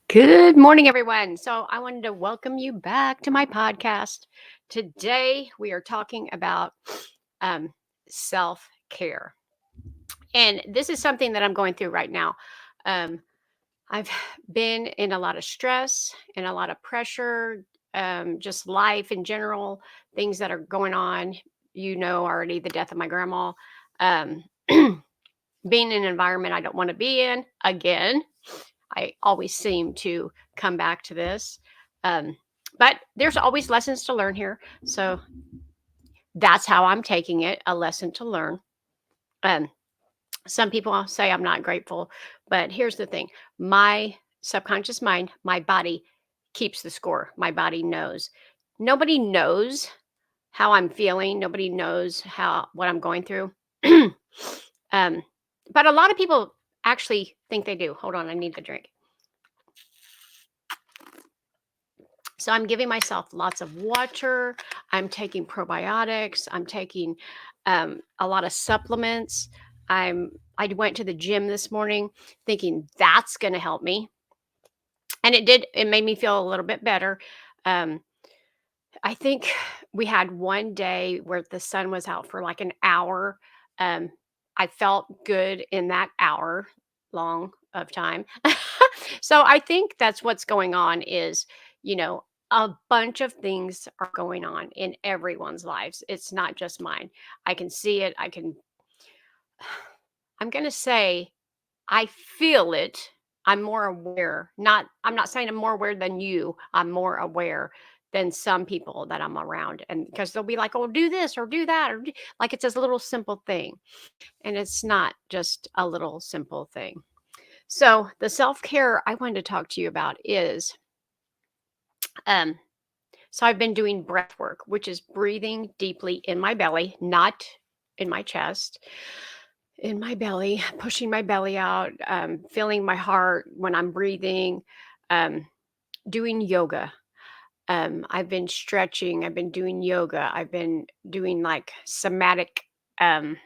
Good morning, everyone. So, I wanted to welcome you back to my podcast. Today, we are talking about um, self care. And this is something that I'm going through right now. Um, I've been in a lot of stress and a lot of pressure, just life in general, things that are going on. You know, already the death of my grandma. Um, being in an environment I don't want to be in again. I always seem to come back to this. Um, but there's always lessons to learn here. So that's how I'm taking it, a lesson to learn. Um, some people say I'm not grateful, but here's the thing, my subconscious mind, my body keeps the score. My body knows. Nobody knows how I'm feeling. Nobody knows how what I'm going through. um, but a lot of people actually think they do. Hold on, I need the drink. So I'm giving myself lots of water. I'm taking probiotics. I'm taking a lot of supplements. I went to the gym this morning thinking that's going to help me, and it did. It made me feel a little bit better. Um, I think we had one day where the sun was out for like an hour. Um, I felt good in that hour long of time. So I think that's what's going on is, you know, a bunch of things are going on in everyone's lives. It's not just mine. I can see it. I'm going to say I feel it. I'm more aware. I'm not saying I'm more aware than you. I'm more aware than some people that I'm around. And because they'll be like, "Oh, do this or do that," like it's a little simple thing. And it's not just a little simple thing. So, the self-care I wanted to talk to you about is um so I've been doing breath work, which is breathing deeply in my belly, not in my chest, in my belly, pushing my belly out, feeling my heart when I'm breathing, um, doing yoga. I've been stretching, I've been doing yoga, I've been doing like somatic um,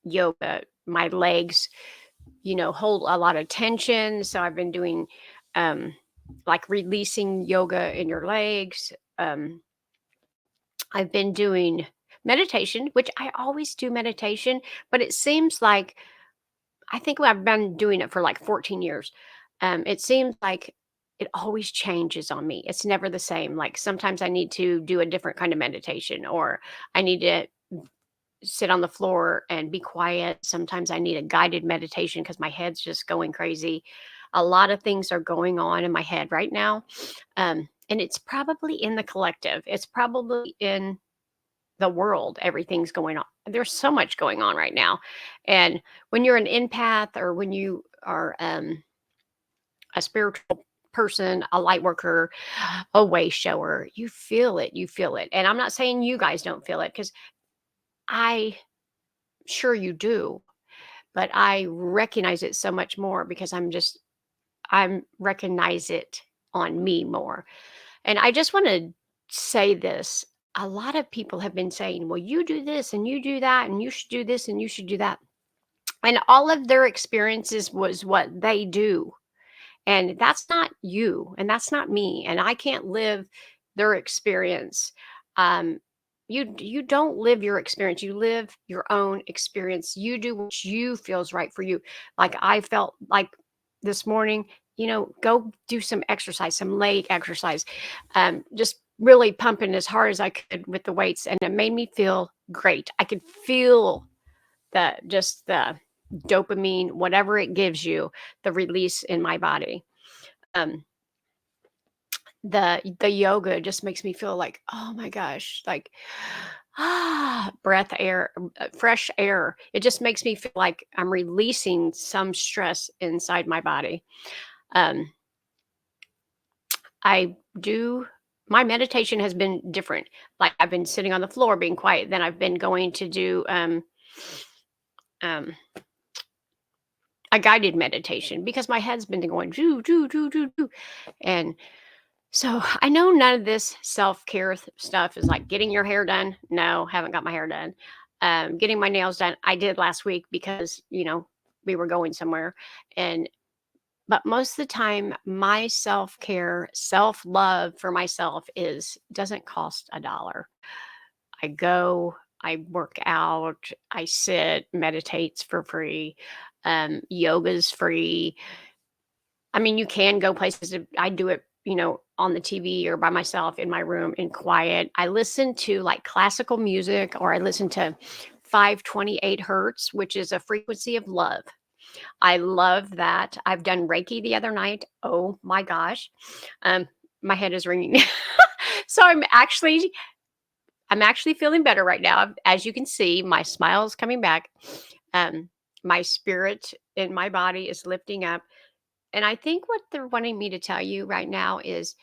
yoga. My legs, hold a lot of tension. So I've been doing like releasing yoga in your legs. I've been doing meditation, which I always do meditation, but it seems like I think I've been doing it for like 14 years. It seems like it always changes on me. It's never the same. Like sometimes I need to do a different kind of meditation, or I need to sit on the floor and be quiet. Sometimes I need a guided meditation because my head's just going crazy. A lot of things are going on in my head right now. And it's probably in the collective, it's probably in the world, everything's going on. There's so much going on right now. And when you're an empath or when you are a spiritual person, a light worker, a way shower, you feel it. You feel it. And I'm not saying you guys don't feel it because I sure you do, but I recognize it so much more because I'm recognize it on me more. And I just want to say this. A lot of people have been saying, well, you do this and you do that, and you should do this and you should do that. And all of their experiences was what they do. And that's not you and that's not me. And I can't live their experience. Um, you don't live your experience. You live your own experience. You do what you feels right for you. Like I felt like this morning, go do some exercise, some leg exercise. Just really pumping as hard as I could with the weights, and it made me feel great. I could feel the dopamine, whatever it gives you, the release in my body. Um, the yoga just makes me feel like, oh my gosh, like breath air, fresh air. It just makes me feel like I'm releasing some stress inside my body. Um, I do my meditation has been different. Like I've been sitting on the floor being quiet. Then I've been going to do um a guided meditation because my head's been going do do do do do. And so I know none of this self-care stuff is like getting your hair done. No, haven't got my hair done. Getting my nails done. I did last week because, we were going somewhere. And But most of the time, my self-care, self-love for myself is doesn't cost a dollar. I go, I work out, I sit, meditates for free, yoga's free. I mean, you can go places. I do it, on the TV or by myself in my room in quiet. I listen to like classical music or I listen to 528 hertz, which is a frequency of love. I love that. I've done Reiki the other night. Oh my gosh. Um, my head is ringing. So I'm actually feeling better right now. As you can see, my smile is coming back. Um, my spirit in my body is lifting up. And I think what they're wanting me to tell you right now is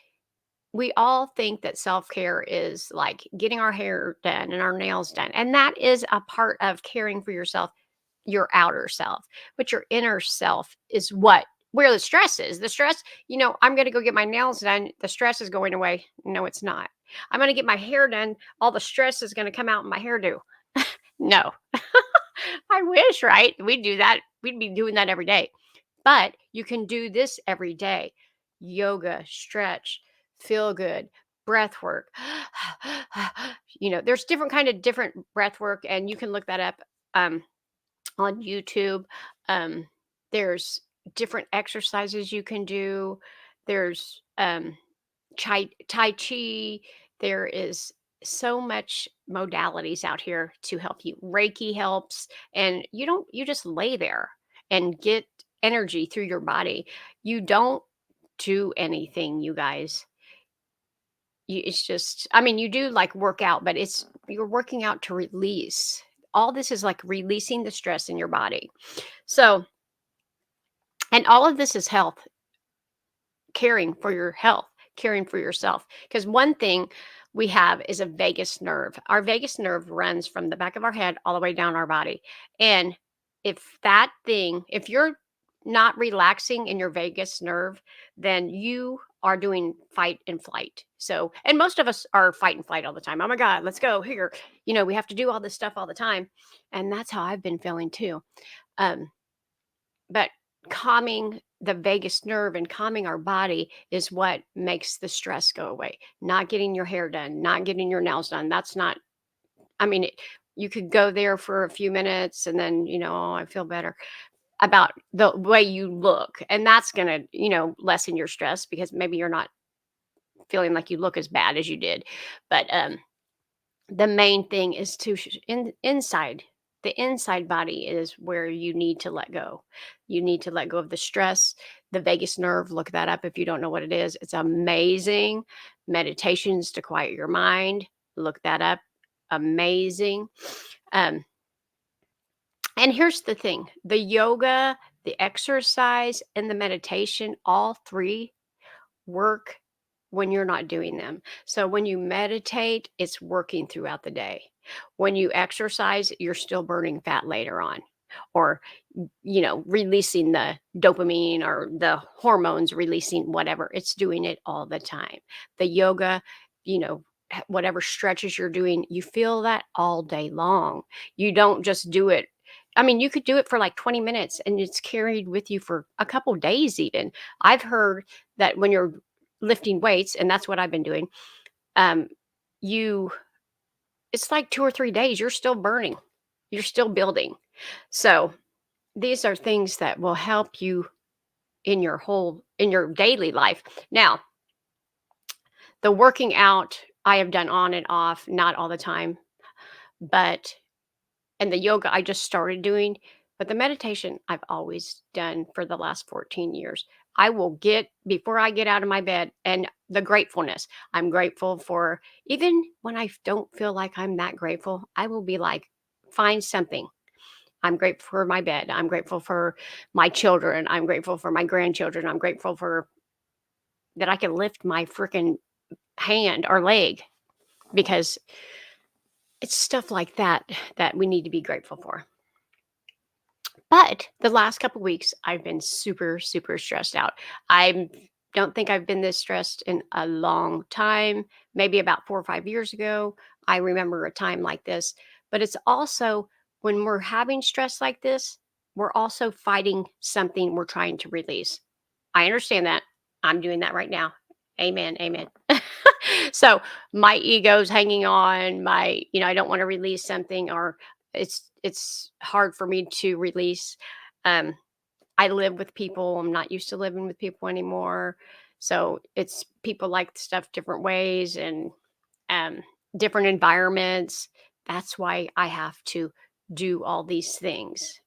we all think that self care is like getting our hair done and our nails done. And that is a part of caring for yourself, your outer self. But your inner self is where the stress is. The stress, I'm going to go get my nails done. The stress is going away. No, it's not. I'm going to get my hair done. All the stress is going to come out in my hairdo. No, I wish, right? We'd do that. We'd be doing that every day. But you can do this every day: yoga, stretch, feel good, breath work. There's different breath work, and you can look that up um, on YouTube. Um, there's different exercises you can do. There's tai chi. There is so much modalities out here to help you. Reiki helps, and you just lay there and get energy through your body. You don't do anything, you guys. It's just, I mean, you do like work out, but you're working out to release. All this is like releasing the stress in your body. So, and all of this is health, caring for your health, caring for yourself. Because one thing we have is a vagus nerve. Our vagus nerve runs from the back of our head all the way down our body. And if you're not relaxing in your vagus nerve, then you are doing fight and flight. So, and most of us are fight and flight all the time. Oh my God, let's go here. We have to do all this stuff all the time. And that's how I've been feeling too. Um, but calming the vagus nerve and calming our body is what makes the stress go away. Not getting your hair done, not getting your nails done. That's not, I mean, you could go there for a few minutes and then, "Oh, I feel better," about the way you look. And that's going to, lessen your stress because maybe you're not feeling like you look as bad as you did. But the main thing is to inside. The inside body is where you need to let go. You need to let go of the stress. The vagus nerve, look that up if you don't know what it is. It's amazing. Meditations to quiet your mind, look that up. Amazing. um, and here's the thing: the yoga, the exercise, and the meditation, all three work when you're not doing them. So when you meditate, it's working throughout the day. When you exercise, you're still burning fat later on, or releasing the dopamine or the hormones, releasing whatever. It's doing it all the time. The yoga, whatever stretches you're doing, you feel that all day long. You don't just do it. I mean, you could do it for like 20 minutes and it's carried with you for a couple days even. I've heard that when you're lifting weights, and that's what I've been doing, um, you it's like 2 or 3 days, you're still burning. You're still building. So, these are things that will help you in your daily life. Now, the working out, I have done on and off, not all the time, but and the yoga I just started doing, but the meditation I've always done for the last 14 years. I will get before I get out of my bed, and the gratefulness. I'm grateful for, even when I don't feel like I'm that grateful, I will be like, find something. I'm grateful for my bed. I'm grateful for my children. I'm grateful for my grandchildren. I'm grateful for that I can lift my freaking hand or leg, because it's stuff like that that we need to be grateful for. But the last couple weeks, I've been super, super stressed out. I don't think I've been this stressed in a long time. Maybe about 4 or 5 years ago, I remember a time like this. But it's also when we're having stress like this, we're also fighting something we're trying to release. I understand that. I'm doing that right now. Amen. Amen. So my ego's hanging on, I don't want to release something, or it's hard for me to release. Um, I live with people. I'm not used to living with people anymore. So it's people like stuff different ways, and um different environments. That's why I have to do all these things,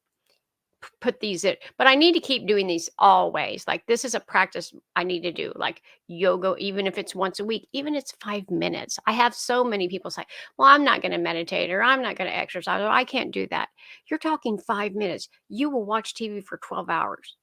put these in, but I need to keep doing these always. Like, this is a practice I need to do, like yoga, even if it's once a week, even if it's 5 minutes. I have so many people say, well, I'm not going to meditate, or I'm not going to exercise, or I can't do that. You're talking 5 minutes. You will watch TV for 12 hours.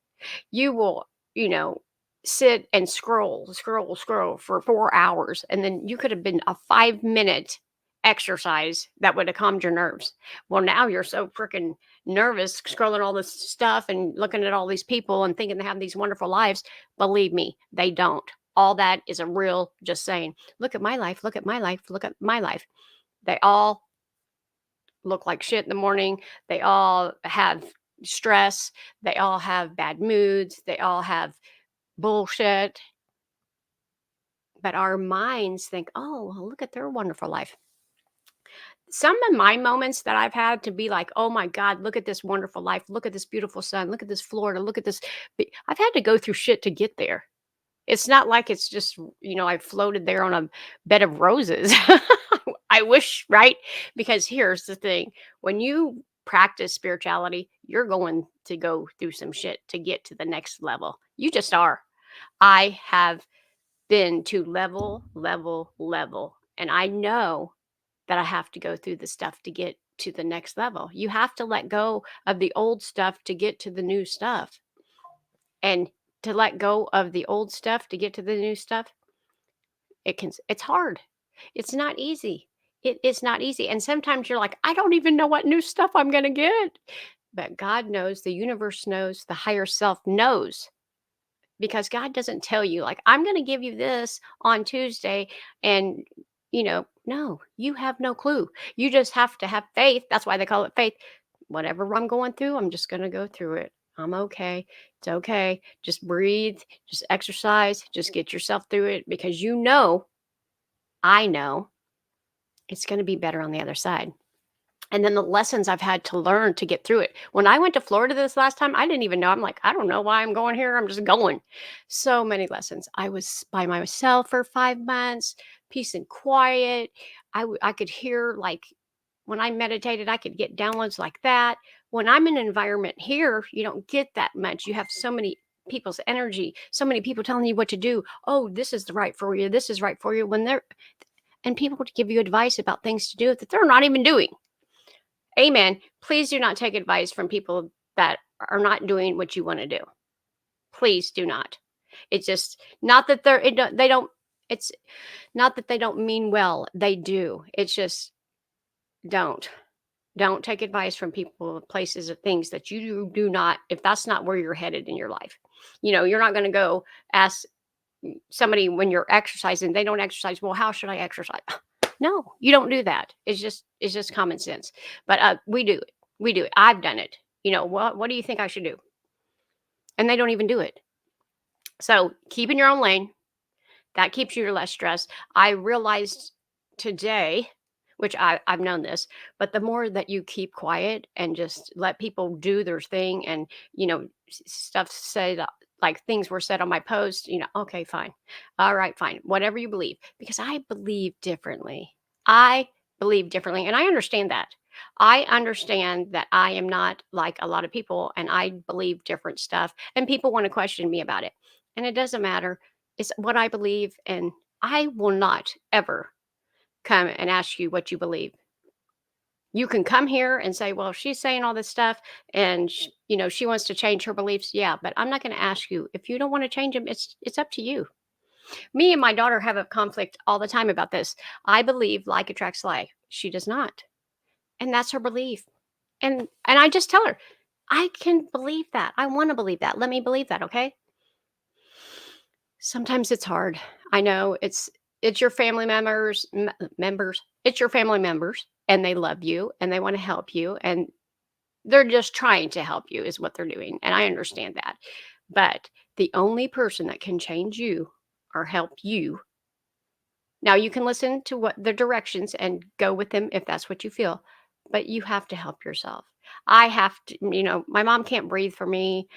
You will, you know, sit and scroll for 4 hours. And then you could have been a 5 minute exercise that would have calmed your nerves. Well, now you're so freaking nervous scrolling all this stuff and looking at all these people and thinking they have these wonderful lives. Believe me, they don't. All that is a real just saying, look at my life, look at my life, look at my life. They all look like shit in the morning. They all have stress. They all have bad moods. They all have bullshit. But our minds think, oh, well, look at their wonderful life. Some of my moments that I've had to be like, oh my God, look at this wonderful life. Look at this beautiful sun. Look at this Florida. Look at this. I've had to go through shit to get there. It's not like it's just, I floated there on a bed of roses. I wish, right? Because here's the thing, when you practice spirituality, you're going to go through some shit to get to the next level. You just are. I have been to level, and I know that I have to go through the stuff to get to the next level. You have to let go of the old stuff to get to the new stuff. And to let go of the old stuff to get to the new stuff, it's hard. It's not easy. It is not easy. And sometimes you're like, I don't even know what new stuff I'm going to get. But God knows, the universe knows, the higher self knows, because God doesn't tell you, like, I'm going to give you this on Tuesday. And, no, you have no clue. You just have to have faith. That's why they call it faith. Whatever I'm going through, I'm just going to go through it. I'm okay. It's okay. Just breathe, just exercise, just get yourself through it, because I know it's going to be better on the other side. And then the lessons I've had to learn to get through it. When I went to Florida this last time, I didn't even know. I'm like, I don't know why I'm going here. I'm just going. So many lessons. I was by myself for 5 months, peace and quiet. I could hear, like, when I meditated, I could get downloads like that. When I'm in an environment here, you don't get that much. You have so many people's energy, so many people telling you what to do. Oh, this is the right for you. This is right for you. And people would give you advice about things to do that they're not even doing. Amen. Please do not take advice from people that are not doing what you want to do. Please do not. It's just not that they don't, it's not that they don't mean well. They do. It's just, don't. Don't take advice from people, places, or things that you do not, if that's not where you're headed in your life. You're not going to go ask somebody when you're exercising, they don't exercise. Well, how should I exercise? No, you don't do that. It's just common sense. But we do it. We do it. I've done it. What do you think I should do? And they don't even do it. So keep in your own lane. That keeps you less stressed. I realized today, which I've known this, but the more that you keep quiet and just let people do their thing, and stuff said, like things were said on my post, okay, fine, all right, fine, whatever you believe, because I believe differently. I believe differently, and I understand that. I understand that I am not like a lot of people, and I believe different stuff, and people want to question me about it, and it doesn't matter. It's what I believe, and I will not ever come and ask you what you believe. You can come here and say, well, she's saying all this stuff, and she wants to change her beliefs. Yeah, but I'm not going to ask you. If you don't want to change them, it's up to you. Me and my daughter have a conflict all the time about this. I believe like attracts like. She does not. And that's her belief. And I just tell her, I can believe that. I want to believe that. Let me believe that, okay? Sometimes it's hard. I know it's your family members. It's your family members, and they love you and they want to help you, and they're just trying to help you is what they're doing. And I understand that. But the only person that can change you or help you, now you can listen to what the directions and go with them if that's what you feel, but you have to help yourself. I have to, my mom can't breathe for me.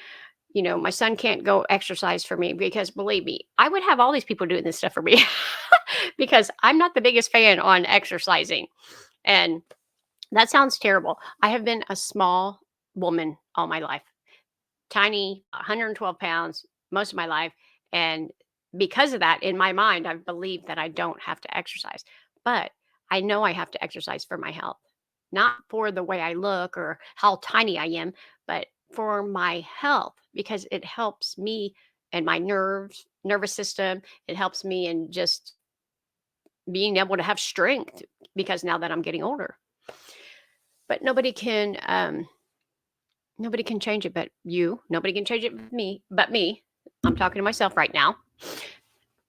My son can't go exercise for me because believe me, I would have all these people doing this stuff for me because I'm not the biggest fan on exercising. And that sounds terrible. I have been a small woman all my life, tiny, 112 pounds most of my life. And because of that, in my mind, I've believed that I don't have to exercise. But I know I have to exercise for my health, not for the way I look or how tiny I am, but for my health because it helps me and my nervous system. It helps me in just being able to have strength because now that I'm getting older. But nobody can change it but you. Nobody can change it but me. I'm talking to myself right now.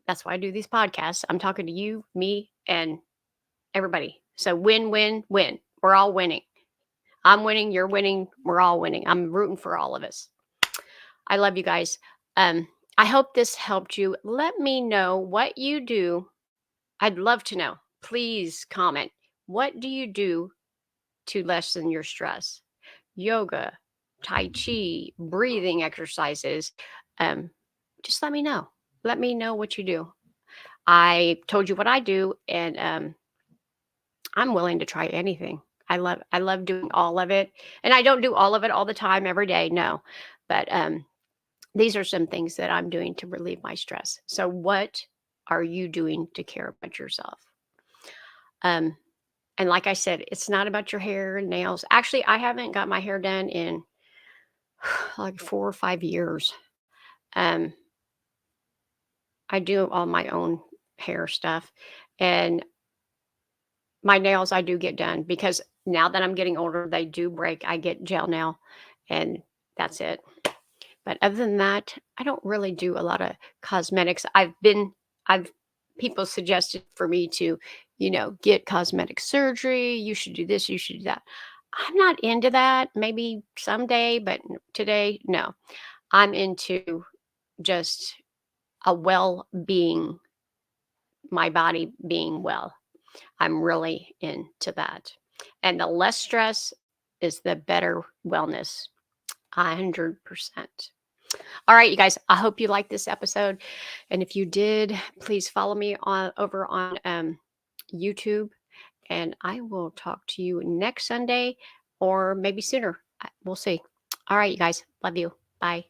That's why I do these podcasts. I'm talking to you, me, and everybody. So win, win, win. We're all winning. I'm winning, you're winning, we're all winning. I'm rooting for all of us. I love you guys. Um, I hope this helped you. Let me know what you do. I'd love to know. Please comment. What do you do to lessen your stress? Yoga, Tai Chi, breathing exercises. Um, just let me know. Let me know what you do. I told you what I do, and I'm willing to try anything. I love doing all of it, and I don't do all of it all the time every day. No, but these are some things that I'm doing to relieve my stress. So, what are you doing to care about yourself? Um, and like I said, it's not about your hair and nails. Actually, I haven't got my hair done in like 4 or 5 years. Um, I do all my own hair stuff, and my nails I do get done because now that I'm getting older, they do break. I get gel nail, and that's it. But other than that, I don't really do a lot of cosmetics. I've people suggested for me to, get cosmetic surgery. You should do this, you should do that. I'm not into that. Maybe someday, but today, no. I'm into just a well being, my body being well. I'm really into that. And the less stress is the better wellness. 100%. All right, you guys, I hope you liked this episode. And if you did, please follow me on over on YouTube. And I will talk to you next Sunday or maybe sooner. We'll see. All right, you guys. Love you. Bye.